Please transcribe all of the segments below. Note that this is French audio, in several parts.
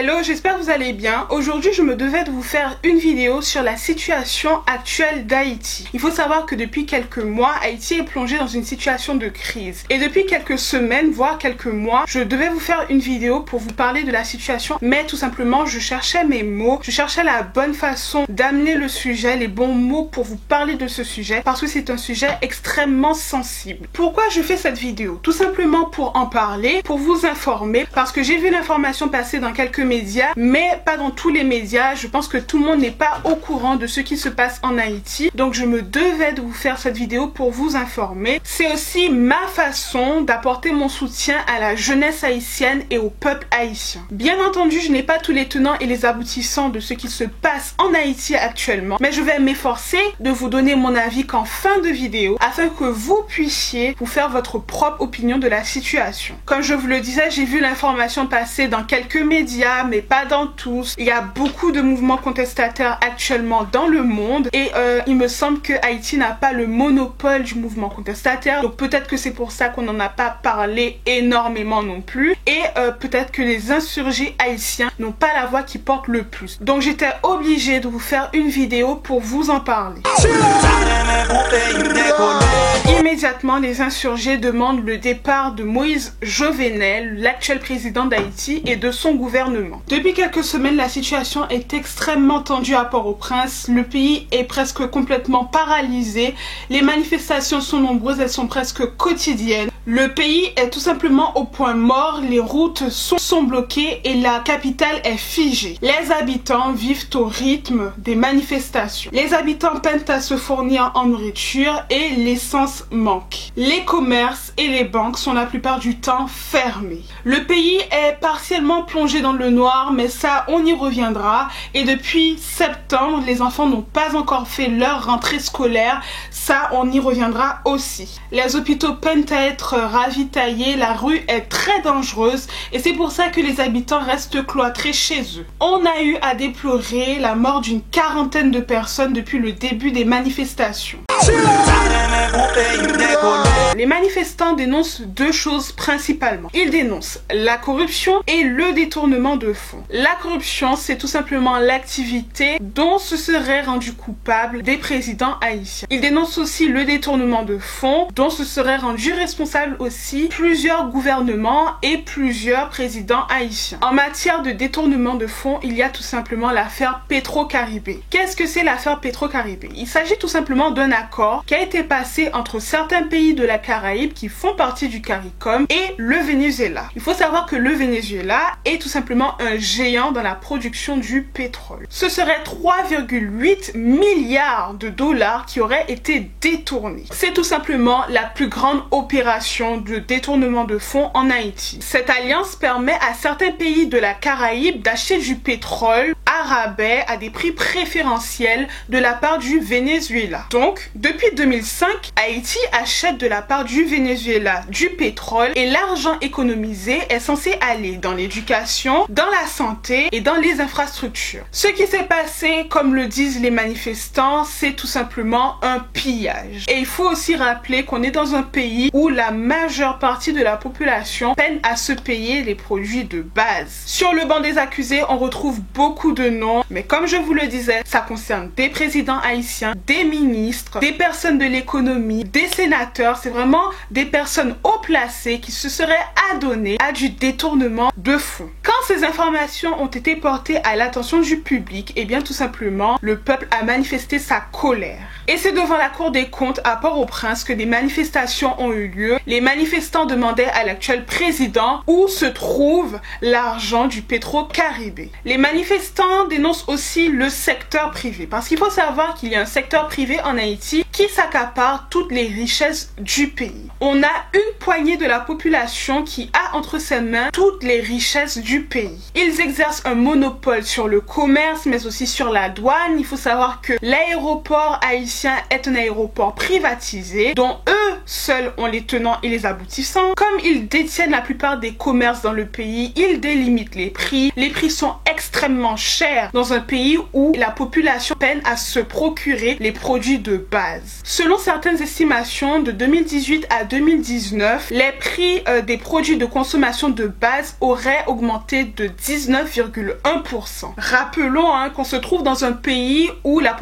Hello, j'espère que vous allez bien. Aujourd'hui, je me devais de vous faire une vidéo sur la situation actuelle d'Haïti. Il faut savoir que depuis quelques mois, Haïti est plongé dans une situation de crise. Et depuis quelques semaines, voire quelques mois, je devais vous faire une vidéo pour vous parler de la situation. Mais tout simplement, je cherchais mes mots, je cherchais la bonne façon d'amener le sujet, les bons mots pour vous parler de ce sujet. Parce que c'est un sujet extrêmement sensible. Pourquoi je fais cette vidéo? Tout simplement pour en parler, pour vous informer. Parce que j'ai vu l'information passer dans quelques médias, mais pas dans tous les médias. Je pense que tout le monde n'est pas au courant de ce qui se passe en Haïti. Donc je me devais de vous faire cette vidéo pour vous informer. C'est aussi ma façon d'apporter mon soutien à la jeunesse haïtienne et au peuple haïtien. Bien entendu, je n'ai pas tous les tenants et les aboutissants de ce qui se passe en Haïti actuellement, mais je vais m'efforcer de vous donner mon avis qu'en fin de vidéo, afin que vous puissiez vous faire votre propre opinion de la situation. Comme je vous le disais, j'ai vu l'information passer dans quelques médias, mais pas dans tous. Il y a beaucoup de mouvements contestataires actuellement dans le monde et il me semble que Haïti n'a pas le monopole du mouvement contestataire, donc peut-être que c'est pour ça qu'on n'en a pas parlé énormément non plus, et peut-être que les insurgés haïtiens n'ont pas la voix qui porte le plus. Donc j'étais obligée de vous faire une vidéo pour vous en parler. Immédiatement, les insurgés demandent le départ de Moïse Jovenel, l'actuel président d'Haïti, et de son gouvernement. Depuis quelques semaines, la situation est extrêmement tendue à Port-au-Prince. Le pays est presque complètement paralysé. Les manifestations sont nombreuses, elles sont presque quotidiennes. Le pays est tout simplement au point mort, les routes sont bloquées et la capitale est figée. Les habitants vivent au rythme des manifestations. Les habitants peinent à se fournir en nourriture et l'essence manque. Les commerces et les banques sont la plupart du temps fermés. Le pays est partiellement plongé dans le noir, mais ça, on y reviendra. Et depuis septembre, les enfants n'ont pas encore fait leur rentrée scolaire. Ça, on y reviendra aussi. Les hôpitaux peinent à être ravitaillés, la rue est très dangereuse et c'est pour ça que les habitants restent cloîtrés chez eux. On a eu à déplorer la mort d'une quarantaine de personnes depuis le début des manifestations. Les manifestants dénoncent deux choses principalement. Ils dénoncent la corruption et le détournement de fonds. La corruption, c'est tout simplement l'activité dont se seraient rendus coupables des présidents haïtiens. Ils dénoncent aussi le détournement de fonds dont se seraient rendus responsables aussi plusieurs gouvernements et plusieurs présidents haïtiens. En matière de détournement de fonds, il y a tout simplement l'affaire Petro-Caribé. Qu'est-ce que c'est l'affaire Petro-Caribé? Il s'agit tout simplement d'un accord qui a été passé entre certains pays de la Caraïbe qui font partie du CARICOM et le Venezuela. Il faut savoir que le Venezuela est tout simplement un géant dans la production du pétrole. Ce serait 3,8 milliards de dollars qui auraient été détournés. C'est tout simplement la plus grande opération de détournement de fonds en Haïti. Cette alliance permet à certains pays de la Caraïbe d'acheter du pétrole à rabais à des prix préférentiels de la part du Venezuela. Donc, depuis 2005, Haïti achète de la part du Venezuela du pétrole et l'argent économisé est censé aller dans l'éducation, dans la santé et dans les infrastructures. Ce qui s'est passé, comme le disent les manifestants, c'est tout simplement un pillage. Et il faut aussi rappeler qu'on est dans un pays où la majeure partie de la population peine à se payer les produits de base. Sur le banc des accusés, on retrouve beaucoup de noms, mais comme je vous le disais, ça concerne des présidents haïtiens, des ministres, des personnes de l'économie, des sénateurs. C'est vraiment des personnes haut placées qui se seraient adonnées à du détournement de fonds. Quand ces informations ont été portées à l'attention du public, eh bien tout simplement, le peuple a manifesté sa colère. Et c'est devant la Cour des comptes à Port-au-Prince que des manifestations ont eu lieu. Les manifestants demandaient à l'actuel président où se trouve l'argent du Petro-Caribé. Les manifestants dénoncent aussi le secteur privé, parce qu'il faut savoir qu'il y a un secteur privé en Haïti qui s'accapare toutes les richesses du pays. On a une poignée de la population qui a entre ses mains toutes les richesses du pays. Ils exercent un monopole sur le commerce, mais aussi sur la douane. Il faut savoir que l'aéroport haïtien est un aéroport privatisé, dont eux seuls ont les tenants et les aboutissants. Comme ils détiennent la plupart des commerces dans le pays, ils délimitent les prix. Les prix sont extrêmement extrêmement cher dans un pays où la population peine à se procurer les produits de base. Selon certaines estimations, de 2018 à 2019, les prix des produits de consommation de base auraient augmenté de 19,1%. Rappelons qu'on se trouve dans un pays où la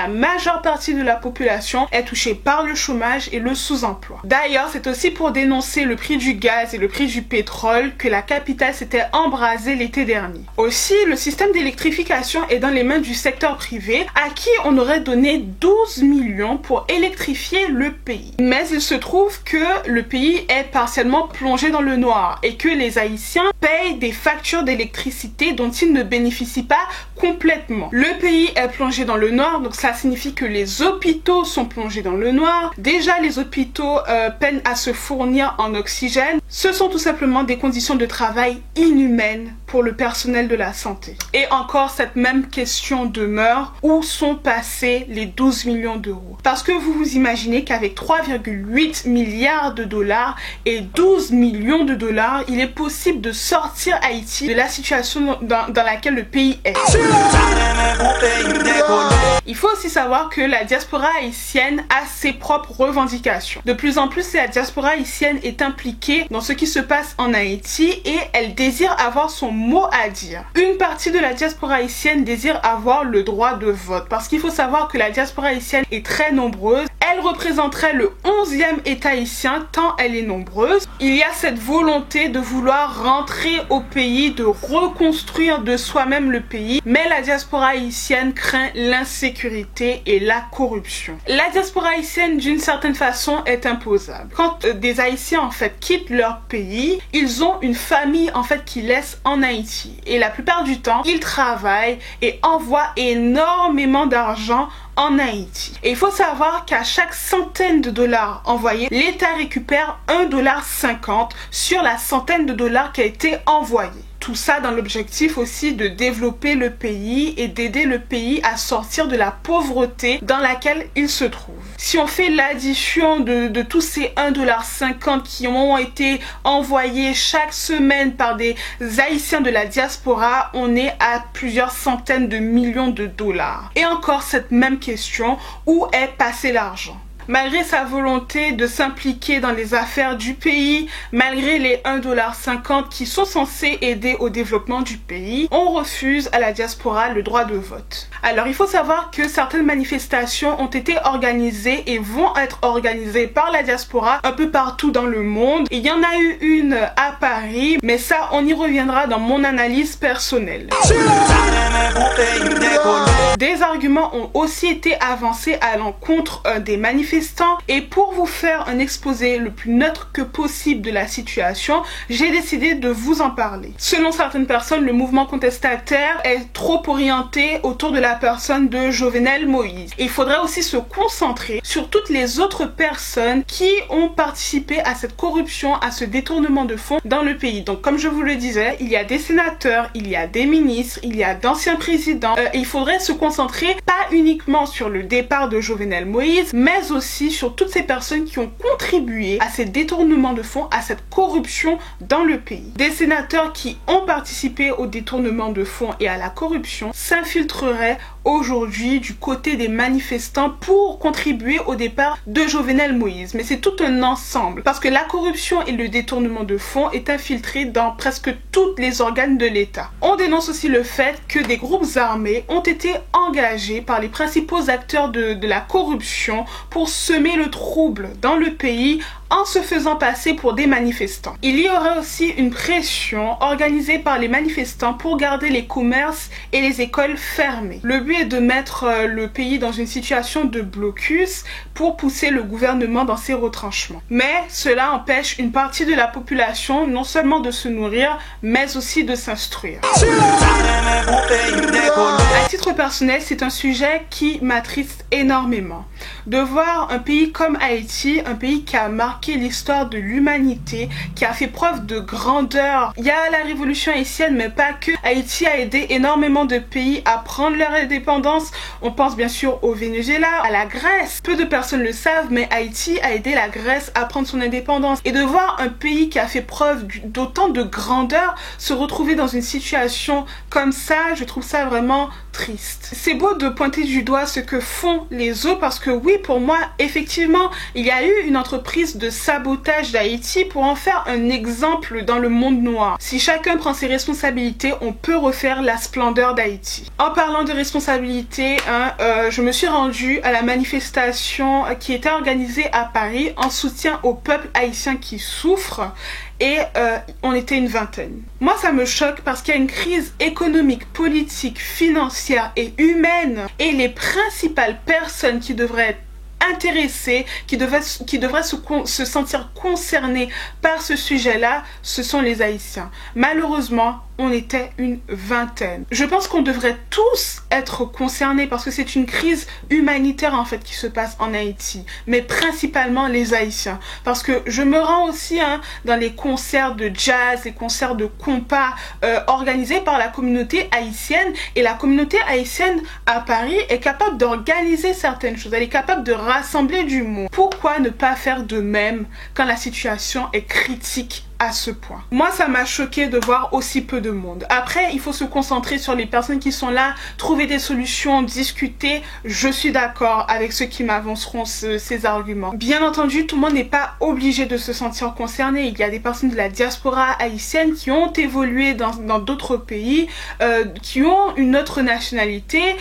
majeure partie de la population est touchée par le chômage et le sous-emploi. D'ailleurs, c'est aussi pour dénoncer le prix du gaz et le prix du pétrole que la capitale s'était embrasée l'été dernier. Aussi, le système d'électrification est dans les mains du secteur privé à qui on aurait donné 12 millions pour électrifier le pays. Mais il se trouve que le pays est partiellement plongé dans le noir et que les Haïtiens payent des factures d'électricité dont ils ne bénéficient pas complètement. Le pays est plongé dans le noir, donc ça signifie que les hôpitaux sont plongés dans le noir. Déjà, les hôpitaux peinent à se fournir en oxygène. Ce sont tout simplement des conditions de travail inhumaines pour le personnel de la santé. Et encore, cette même question demeure: où sont passés les 12 millions d'euros? Parce que vous vous imaginez qu'avec 3,8 milliards de dollars et 12 millions de dollars, il est possible de sortir Haïti de la situation dans laquelle le pays est. Il faut aussi savoir que la diaspora haïtienne a ses propres revendications. De plus en plus, la diaspora haïtienne est impliquée dans ce qui se passe en Haïti et elle désire avoir son mot à dire. Une partie de la diaspora haïtienne désire avoir le droit de vote parce qu'il faut savoir que la diaspora haïtienne est très nombreuse. Elle représenterait le 11e État haïtien tant elle est nombreuse. Il y a cette volonté de vouloir rentrer au pays, de reconstruire de soi-même le pays, mais la diaspora haïtienne craint l'insécurité et la corruption. La diaspora haïtienne, d'une certaine façon, est imposable. Quand des Haïtiens en fait quittent leur pays, ils ont une famille en fait qui laisse en Haïti et la plupart du temps, ils travaillent et envoient énormément d'argent en Haïti. Et il faut savoir qu'à chaque centaine de dollars envoyés, l'État récupère 1,50 $ sur la centaine de dollars qui a été envoyée. Tout ça dans l'objectif aussi de développer le pays et d'aider le pays à sortir de la pauvreté dans laquelle il se trouve. Si on fait l'addition de tous ces 1,50 $ qui ont été envoyés chaque semaine par des Haïtiens de la diaspora, on est à plusieurs centaines de millions de dollars. Et encore cette même question, où est passé l'argent ? Malgré sa volonté de s'impliquer dans les affaires du pays, malgré les 1,50 $ qui sont censés aider au développement du pays, on refuse à la diaspora le droit de vote. Alors il faut savoir que certaines manifestations ont été organisées et vont être organisées par la diaspora un peu partout dans le monde. Il y en a eu une à Paris, mais ça on y reviendra dans mon analyse personnelle. Des arguments ont aussi été avancés à l'encontre des manifestants et pour vous faire un exposé le plus neutre que possible de la situation, j'ai décidé de vous en parler. Selon certaines personnes, le mouvement contestataire est trop orienté autour de la personne de Jovenel Moïse. Et il faudrait aussi se concentrer sur toutes les autres personnes qui ont participé à cette corruption, à ce détournement de fonds dans le pays. Donc comme je vous le disais, il y a des sénateurs, il y a des ministres, il y a d'anciens présidents. Et il faudrait se concentrer pas uniquement sur le départ de Jovenel Moïse, mais aussi sur toutes ces personnes qui ont contribué à ces détournements de fonds, à cette corruption dans le pays. Des sénateurs qui ont participé au détournement de fonds et à la corruption s'infiltreraient aujourd'hui du côté des manifestants pour contribuer au départ de Jovenel Moïse. Mais c'est tout un ensemble parce que la corruption et le détournement de fonds est infiltré dans presque tous les organes de l'État. On dénonce aussi le fait que des groupes armés ont été engagés par les principaux acteurs de la corruption pour semer le trouble dans le pays en se faisant passer pour des manifestants. Il y aurait aussi une pression organisée par les manifestants pour garder les commerces et les écoles fermées. Le but est de mettre le pays dans une situation de blocus pour pousser le gouvernement dans ses retranchements. Mais cela empêche une partie de la population non seulement de se nourrir, mais aussi de s'instruire. À titre personnel, c'est un sujet qui m'attriste énormément. De voir un pays comme Haïti, un pays qui a marqué marqué l'histoire de l'humanité, qui a fait preuve de grandeur. Il y a la révolution haïtienne, mais pas que. Haïti a aidé énormément de pays à prendre leur indépendance. On pense bien sûr au Venezuela, à la Grèce. Peu de personnes le savent, mais Haïti a aidé la Grèce à prendre son indépendance. Et de voir un pays qui a fait preuve d'autant de grandeur se retrouver dans une situation comme ça, je trouve ça vraiment triste. C'est beau de pointer du doigt ce que font les autres parce que oui, pour moi, effectivement, il y a eu une entreprise de sabotage d'Haïti pour en faire un exemple dans le monde noir. Si chacun prend ses responsabilités, on peut refaire la splendeur d'Haïti. En parlant de responsabilité, je me suis rendue à la manifestation qui était organisée à Paris en soutien au peuple haïtien qui souffre. Et on était une vingtaine. Moi, ça me choque parce qu'il y a une crise économique, politique, financière et humaine. Et les principales personnes qui devraient être intéressées, qui devraient se sentir concernées par ce sujet-là, ce sont les Haïtiens. Malheureusement, on était une vingtaine. Je pense qu'on devrait tous être concernés parce que c'est une crise humanitaire en fait qui se passe en Haïti, mais principalement les Haïtiens. Parce que je me rends aussi dans les concerts de jazz, les concerts de compas organisés par la communauté haïtienne, et la communauté haïtienne à Paris est capable d'organiser certaines choses, elle est capable de rassembler du monde. Pourquoi ne pas faire de même quand la situation est critique à ce point? Moi, ça m'a choqué de voir aussi peu de monde. Après, il faut se concentrer sur les personnes qui sont là, trouver des solutions, discuter. Je suis d'accord avec ceux qui m'avanceront ces arguments. Bien entendu, tout le monde n'est pas obligé de se sentir concerné. Il y a des personnes de la diaspora haïtienne qui ont évolué dans d'autres pays, qui ont une autre nationalité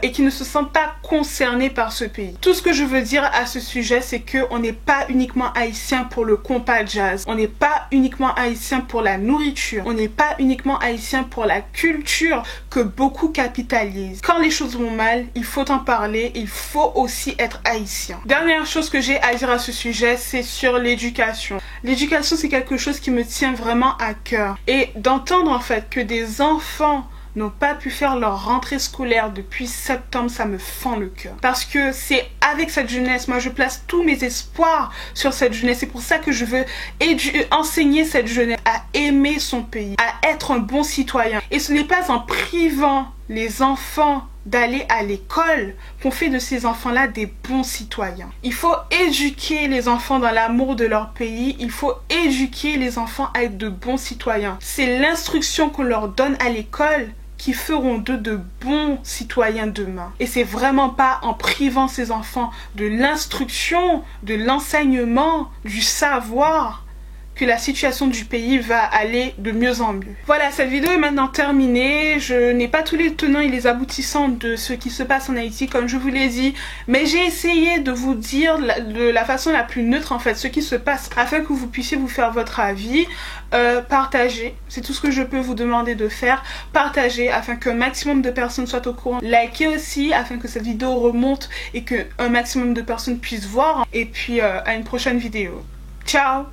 et qui ne se sentent pas concernés par ce pays. Tout ce que je veux dire à ce sujet, c'est qu'on n'est pas uniquement haïtien pour le compas jazz. On n'est pas uniquement haïtien pour la nourriture. On n'est pas uniquement haïtien pour la culture que beaucoup capitalisent. Quand les choses vont mal, il faut en parler. Il faut aussi être haïtien. Dernière chose que j'ai à dire à ce sujet, c'est sur l'éducation. L'éducation, c'est quelque chose qui me tient vraiment à cœur. Et d'entendre en fait que des enfants n'ont pas pu faire leur rentrée scolaire depuis septembre, ça me fend le cœur. Parce que c'est avec cette jeunesse, moi je place tous mes espoirs sur cette jeunesse. C'est pour ça que je veux enseigner cette jeunesse à aimer son pays, à être un bon citoyen. Et ce n'est pas en privant les enfants d'aller à l'école qu'on fait de ces enfants-là des bons citoyens. Il faut éduquer les enfants dans l'amour de leur pays. Il faut éduquer les enfants à être de bons citoyens. C'est l'instruction qu'on leur donne à l'école qui feront d'eux de bons citoyens demain. Et c'est vraiment pas en privant ces enfants de l'instruction, de l'enseignement, du savoir que la situation du pays va aller de mieux en mieux. Voilà, cette vidéo est maintenant terminée. Je n'ai pas tous les tenants et les aboutissants de ce qui se passe en Haïti, comme je vous l'ai dit, mais j'ai essayé de vous dire de la façon la plus neutre en fait ce qui se passe, afin que vous puissiez vous faire votre avis. Partagez, c'est tout ce que je peux vous demander de faire. Partagez afin qu'un maximum de personnes soient au courant. Likez aussi afin que cette vidéo remonte et qu'un maximum de personnes puissent voir. Et puis à une prochaine vidéo. Ciao!